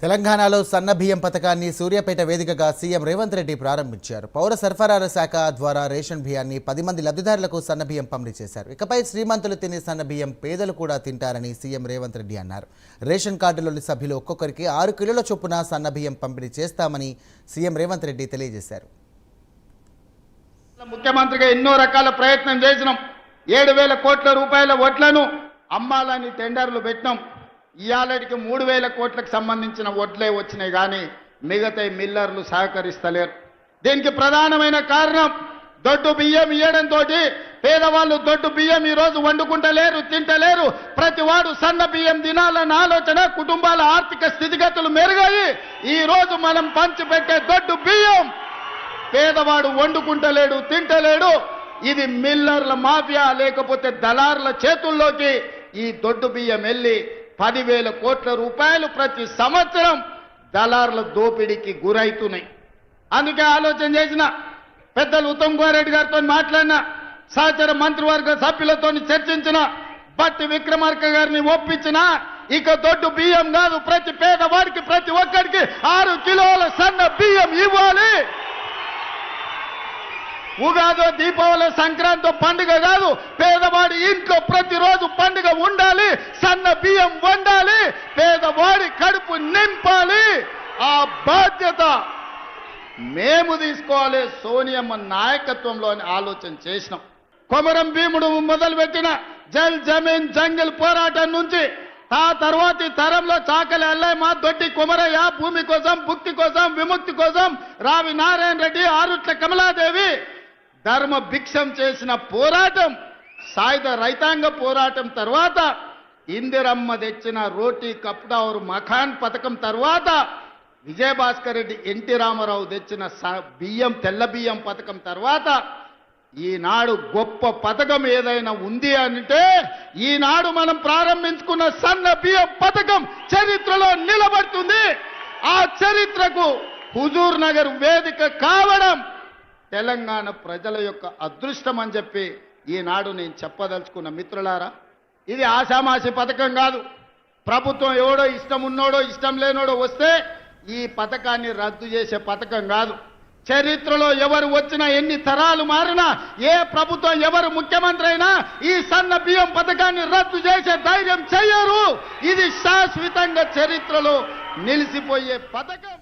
తెలంగాణలో సన్న బియ్యం పథకాన్ని సూర్యాపేట వేదికగా సీఎం రేవంత్ రెడ్డి ప్రారంభించారు. పౌర సరఫరాల శాఖ ద్వారా రేషన్ బియ్యాన్ని 10 మంది లబ్ధిదారులకు సన్న బియ్యం పంపిణీ చేశారు. ఇకపై శ్రీమంతులు తినే సన్న బియ్యం పేదలు కూడా తింటారని సీఎం రేవంత్ రెడ్డి అన్నారు. రేషన్ కార్డులోని సభ్యులు ఒక్కొక్కరికి 6 కిలోల చొప్పున సన్న బియ్యం పంపిణీ చేస్తామని సీఎం రేవంత్ రెడ్డి తెలియజేశారు. ముఖ్యమంత్రిగా ఎన్నో రకాల ప్రయత్నం చేసినాం. 7,000 కోట్ల రూపాయల వడ్లను అమ్మాలని టెండర్లు పెట్టినాం. ఇయాలటికి 3,000 కోట్లకు సంబంధించిన వడ్లే వచ్చినాయి, కానీ మిగతా మిల్లర్లు సహకరిస్తలేరు. దీనికి ప్రధానమైన కారణం దొడ్డు బియ్యం ఇవ్వడంతో పేదవాళ్ళు దొడ్డు బియ్యం ఈరోజు వండుకుంటలేరు, తింటలేరు. ప్రతి వాడు సన్న బియ్యం తినాలన్న ఆలోచన, కుటుంబాల ఆర్థిక స్థితిగతులు మెరుగాయి. ఈరోజు మనం పంచిపెట్టే దొడ్డు బియ్యం పేదవాడు వండుకుంటలేడు, తింటలేడు. ఇది మిల్లర్ల మాఫియా లేకపోతే దళారుల చేతుల్లోకి ఈ దొడ్డు బియ్యం వెళ్ళి 10,000 కోట్ల రూపాయలు ప్రతి సంవత్సరం దళారుల దోపిడీకి గురైతున్నాయి. అందుకే ఆలోచన చేసిన పెద్దలు ఉత్తమ్ కుమార్ రెడ్డి గారితో మాట్లాడిన, సహచర మంత్రివర్గ సభ్యులతో చర్చించిన, బట్టి విక్రమార్క గారిని ఒప్పించిన, ఇక దొడ్డు బియ్యం కాదు, ప్రతి పేదవాడికి ప్రతి ఒక్కరికి 6 కిలోల సన్న బియ్యం ఇవ్వాలి. ఉగాదో, దీపావళి, సంక్రాంతి పండుగ కాదు, పేదవాడి ఇంట్లో ప్రతిరోజు పండుగ ఉండాలి. సన్న బియ్యం వండాలి, పేదవాడి కడుపు నింపాలి. ఆ బాధ్యత మేము తీసుకోవాలి. సోనియమ్మ నాయకత్వంలో ఆలోచన చేసినాం. కొమరం భీముడు మొదలుపెట్టిన జల్ జమీన్ జంగిల్ పోరాటం నుంచి ఆ తర్వాతి తరంలో చాకలి అల్లయ్య, దొడ్డి కుమరయ్య, భూమి కోసం, భుక్తి కోసం, విముక్తి కోసం రావి నారాయణ రెడ్డి, ఆరుట్ల కమలాదేవి ధర్మ భిక్షం చేసిన పోరాటం, సాయుధ రైతాంగ పోరాటం తర్వాత ఇందిరమ్మ తెచ్చిన రోటీ కప్డా ఔర్ మఖాన్ పథకం తర్వాత విజయభాస్కర్ రెడ్డి, ఎన్టీ రామారావు తెచ్చిన బియ్యం, తెల్ల బియ్యం పథకం తర్వాత ఈనాడు గొప్ప పథకం ఏదైనా ఉంది అంటే ఈనాడు మనం ప్రారంభించుకున్న సన్న బియ్యం పథకం చరిత్రలో నిలబడుతుంది. ఆ చరిత్రకు హుజూర్ నగర్ వేదిక కావడం తెలంగాణ ప్రజల యొక్క అదృష్టం అని చెప్పి ఈనాడు నేను చెప్పదలుచుకున్న. మిత్రులారా, ఇది ఆషామాషి పథకం కాదు. ప్రభుత్వం ఎవడో ఇష్టం ఉన్నోడో ఇష్టం లేనోడో వస్తే ఈ పథకాన్ని రద్దు చేసే పథకం కాదు. చరిత్రలో ఎవరు వచ్చినా, ఎన్ని తరాలు మారినా, ఏ ప్రభుత్వం ఎవరు ముఖ్యమంత్రి అయినా ఈ సన్న బియ్యం పథకాన్ని రద్దు చేసే ధైర్యం చెయ్యరు. ఇది శాశ్వతంగా చరిత్రలో నిలిచిపోయే పథకం.